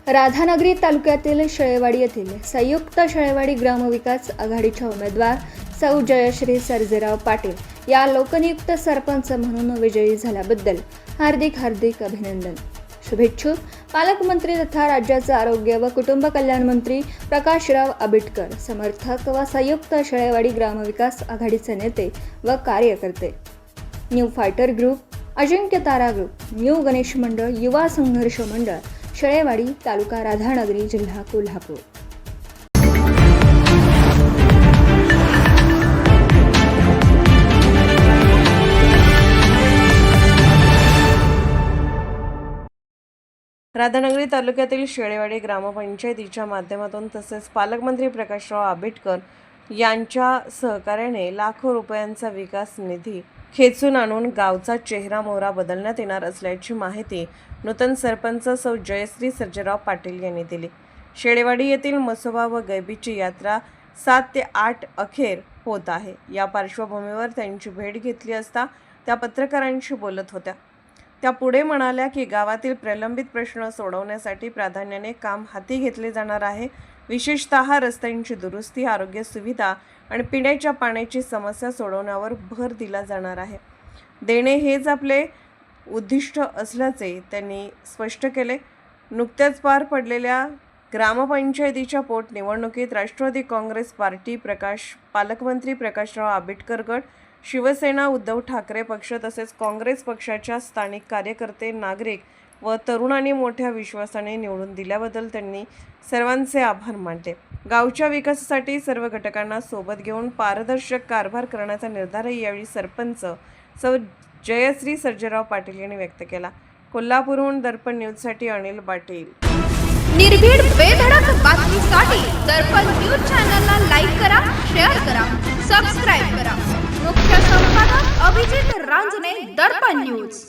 राधानगरी तालुक्यातील शेळेवाडी येथील संयुक्त शेळेवाडी ग्रामविकास आघाडीच्या उमेदवार सौ जयश्री सर्जेराव पाटील या लोकनियुक्त सरपंच म्हणून विजयी झाल्याबद्दल हार्दिक अभिनंदन. शुभेच्छुक पालकमंत्री तथा राज्याचे आरोग्य व कुटुंब कल्याण मंत्री प्रकाशराव आबिटकर, समर्थक व संयुक्त शेळेवाडी ग्रामविकास आघाडीचे नेते व कार्यकर्ते, न्यू फायटर ग्रुप, अजिंक्य तारा ग्रुप, न्यू गणेश मंडळ, युवा संघर्ष मंडळ, शेळेवाडी, तालुका राधानगरी, जिल्हा कोल्हापूर. राधानगरी तालुक्यातील शेळेवाडी ग्रामपंचायतीच्या माध्यमातून तसेच पालकमंत्री प्रकाशराव आबिटकर यांच्या सहकार्याने लाखो रुपयांचा विकास निधी खेचून आणून गावचा चेहरा मोहरा बदलण्यात येणार असल्याची माहिती नूतन सरपंच सौ जयश्री सर्जेराव पाटील यांनी दिली. शेळेवाडी येथील म्हसोबा व गैबीची यात्रा 7 ते 8 अखेर होत आहे. या पार्श्वभूमीवर त्यांची भेट घेतली असता त्या पत्रकारांशी बोलत होत्या. त्या पुढे म्हणाल्या की गावातील प्रलंबित प्रश्न सोडवण्यासाठी प्राधान्याने काम हाती घेतले जाणार आहे. विशेषतः रस्त्यांची दुरुस्ती, आरोग्य सुविधा आणि पिण्याच्या पाण्याची समस्या सोडवण्यावर भर दिला जाणार आहे. देणे हेच आपले उद्दिष्ट असल्याचे त्यांनी स्पष्ट केले. नुकत्याच पार पडलेल्या ग्रामपंचायतीच्या पोटनिवडणुकीत राष्ट्रवादी काँग्रेस पार्टी, पालकमंत्री प्रकाशराव आबिटकर गट, शिवसेना, उद्धव ठाकरे पक्ष तसेच काँग्रेस पक्षाच्या स्थानिक कार्यकर्ते, नागरिक व तरुणांनी मोठ्या विश्वासाने निवडून दिल्याबद्दल त्यांनी सर्वांचे आभार मानले. गावच्या विकासासाठी सर्व घटकांना सोबत घेऊन पारदर्शक कारभार करण्याचा निर्धारही यावेळी सरपंच सौ जयश्री सर्जेराव पाटील यांनी व्यक्त केला. कोल्हापूरहून दर्पण न्यूजसाठी अनिल पाटील. निर्भीड बेधडक बातमीसाठी दर्पण न्यूज चॅनलला लाईक करा, शेअर करा, सबस्क्राईब करा. मुख्य संपादक अभिजित रांजणे, दर्पण न्यूज.